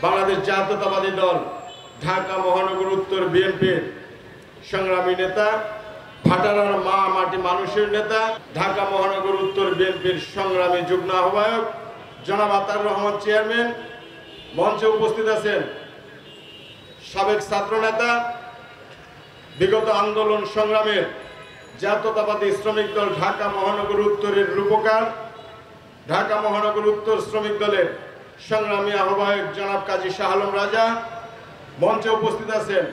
বাংলাদেশ জাতীয়তাবাদী দল ঢাকা মহানগর উত্তর বিএনপির সংগ্রামী নেতা, ভাটারার মা মাটি মানুষের নেতা, ঢাকা মহানগর উত্তর বিএনপির সংগ্রামী যুগ্ম আহ্বায়ক জনাব আতাউর রহমান চেয়ারম্যান। মঞ্চে উপস্থিত আছেন সাবেক ছাত্র নেতা, বিগত আন্দোলন সংগ্রামের জাতীয়তাবাদী শ্রমিক দল ঢাকা মহানগর উত্তরের রূপকার, ঢাকা মহানগর উত্তর শ্রমিক দলের সংগ্রামী আহ্বায়ক জনাব কাজী শাহ আলম রাজা। মঞ্চে উপস্থিত আছেন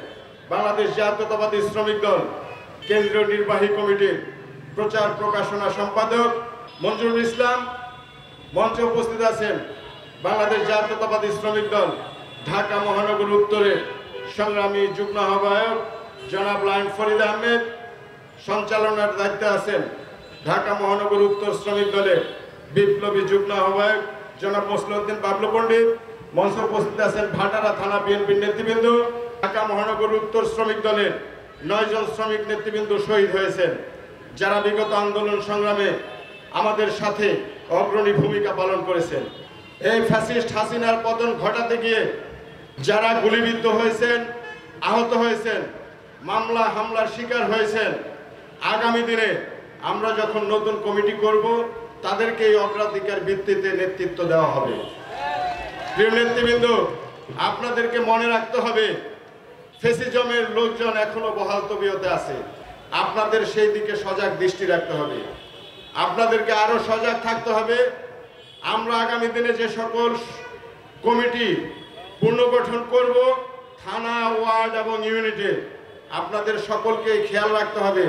বাংলাদেশ জাতীয়তাবাদী শ্রমিক দল কেন্দ্রীয় নির্বাহী কমিটির প্রচার প্রকাশনা সম্পাদক মঞ্জুরুল ইসলাম। মঞ্চে উপস্থিত আছেন বাংলাদেশ জাতীয়তাবাদী শ্রমিক দল ঢাকা মহানগর উত্তরের সংগ্রামী যুগ্ম আহ্বায়ক জনাব লায়ন ফরিদ আহমেদ। সঞ্চালনার দায়িত্বে আছেন ঢাকা মহানগর উত্তর শ্রমিক দলের বিপ্লবী যুগ্ম আহ্বায়ক জনাব মসলিউদ্দিন বাবলু পণ্ডিত। মঞ্চে উপস্থিত আছেন ভাটারা থানা বিএনপির নেতৃবৃন্দ। ঢাকা মহানগর উত্তর শ্রমিক দলের 9 জন শ্রমিক নেতৃবৃন্দ শহীদ হয়েছেন, যারা বিগত আন্দোলন সংগ্রামে আমাদের সাথে অগ্রণী ভূমিকা পালন করেছেন। এই ফ্যাসিস্ট হাসিনার পতন ঘটাতে গিয়ে যারা গুলিবিদ্ধ হয়েছেন, আহত হয়েছেন, মামলা হামলার শিকার হয়েছেন, আগামী দিনে আমরা যখন নতুন কমিটি করব তাদেরকে এই অগ্রাধিকার ভিত্তিতে নেতৃত্ব দেওয়া হবে। প্রিয় নেতৃবৃন্দ, আপনাদেরকে মনে রাখতে হবে ফ্যাসিজমের লোকজন এখনো বহাল তবিয়তে আছে। আপনাদের সেই দিকে সজাগ দৃষ্টি রাখতে হবে, আপনাদেরকে আরো সজাগ থাকতে হবে। আমরা আগামী দিনে যে সকল কমিটি পুনর্গঠন করব থানা, ওয়ার্ড এবং ইউনিটে, আপনাদের সকলকে খেয়াল রাখতে হবে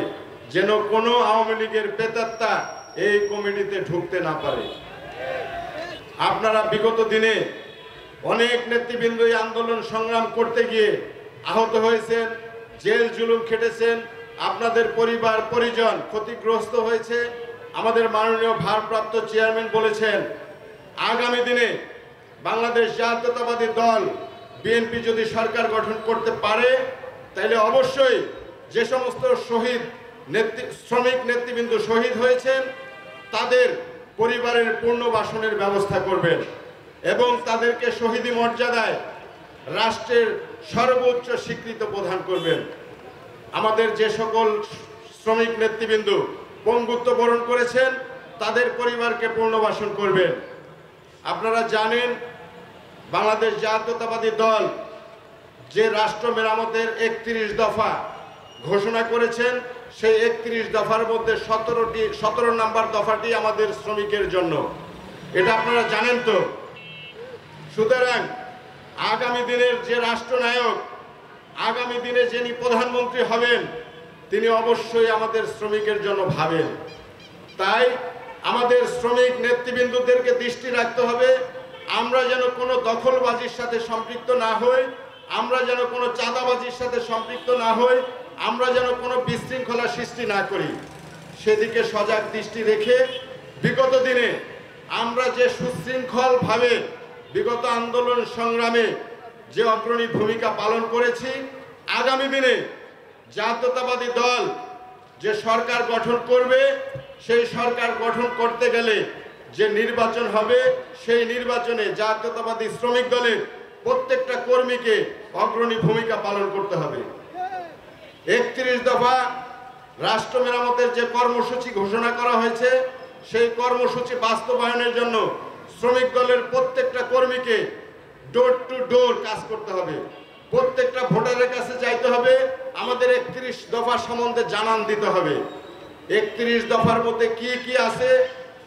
যেন কোনো আওয়ামী লীগের প্রেতাত্মা এই কমিটিতে ঢুকতে না পারে। আপনারা বিগত দিনে অনেক নেতৃবৃন্দ এই আন্দোলন সংগ্রাম করতে গিয়ে আহত হয়েছেন, জেল জুলুম খেটেছেন, আপনাদের পরিবার পরিজন ক্ষতিগ্রস্ত হয়েছে। আমাদের মাননীয় ভারপ্রাপ্ত চেয়ারম্যান বলেছেন আগামী দিনে বাংলাদেশ জাতীয়তাবাদী দল বিএনপি যদি সরকার গঠন করতে পারে তাহলে অবশ্যই যে সমস্ত শ্রমিক নেতৃবৃন্দ শহীদ হয়েছেন তাদের পরিবারের পুনর্বাসনের ব্যবস্থা করবেন এবং তাদেরকে শহীদি মর্যাদায় রাষ্ট্রের সর্বোচ্চ স্বীকৃতি প্রদান করবেন। আমাদের যে সকল শ্রমিক নেতৃবৃন্দ পঙ্গুত্ব বরণ করেছেন তাদের পরিবারকে পুনর্বাসন করবেন। আপনারা জানেন বাংলাদেশ জাতীয়তাবাদী দল যে রাষ্ট্র মেরামতের 31 দফা ঘোষণা করেছেন, সেই 31 দফার মধ্যে 17 নম্বর দফাটি আমাদের শ্রমিকের জন্য। এটা আপনারা জানেন তো। সুতরাং আগামী দিনের যে রাষ্ট্রনায়ক, আগামী দিনে যিনি প্রধানমন্ত্রী হবেন, তিনি অবশ্যই আমাদের শ্রমিকের জন্য ভাবেন। তাই আমাদের শ্রমিক নেতৃবৃন্দদেরকে দৃষ্টি রাখতে হবে আমরা যেন কোনো দখলবাজির সাথে সম্পৃক্ত না হই, আমরা যেন কোনো চাঁদাবাজির সাথে সম্পৃক্ত না হই, আমরা যেন কোনো বিশৃঙ্খলা সৃষ্টি না করি, সেদিকে সজাগ দৃষ্টি রেখে বিগত দিনে আমরা যে সুশৃঙ্খলভাবে বিগত আন্দোলন সংগ্রামে যে অগ্রণী ভূমিকা পালন করেছি, আগামী দিনে জাতীয়তাবাদী দল যে সরকার গঠন করবে, সেই সরকার গঠন করতে গেলে যে নির্বাচন হবে, সেই নির্বাচনে জাতীয়তাবাদী শ্রমিক দলের প্রত্যেকটা কর্মীকে অগ্রণী ভূমিকা পালন করতে হবে। 31 দফা রাষ্ট্র মেরামতের যে কর্মসূচি ঘোষণা করা হয়েছে, সেই কর্মসূচি বাস্তবায়নের জন্য শ্রমিক দলের প্রত্যেকটা কর্মীকে ডোর টু ডোর কাজ করতে হবে, প্রত্যেকটা ভোটারের কাছে যাইতে হবে, আমাদের 31 দফা সম্বন্ধে জানান দিতে হবে। 31 দফার মধ্যে কি কি আছে,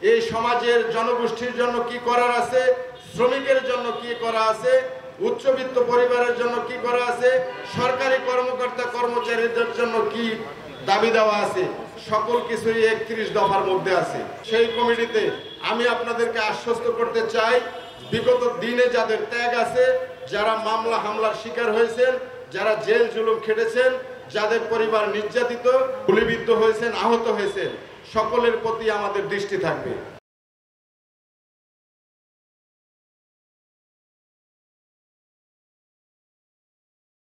এই সমাজের জনগোষ্ঠীর জন্য কি করার আছে, শ্রমিকের জন্য কি করা আছে, উচ্চবিত্ত পরিবারের জন্য কি করা আছে, সরকারি কর্মকর্তা কর্মচারীদের জন্য কি দাবি দেওয়া আছে, সকল কিছুই 31 দফার মধ্যে আছে। সেই কমিটিতে আমি আপনাদেরকে আশ্বস্ত করতে চাই, বিগত দিনে যাদের ত্যাগ আছে, যারা মামলা হামলার শিকার হয়েছেন, যারা জেল জুলুম খেটেছেন, যাদের পরিবার নির্যাতিত, গুলিবিদ্ধ হয়েছেন, আহত হয়েছেন, সকলের প্রতি আমাদের দৃষ্টি থাকবে।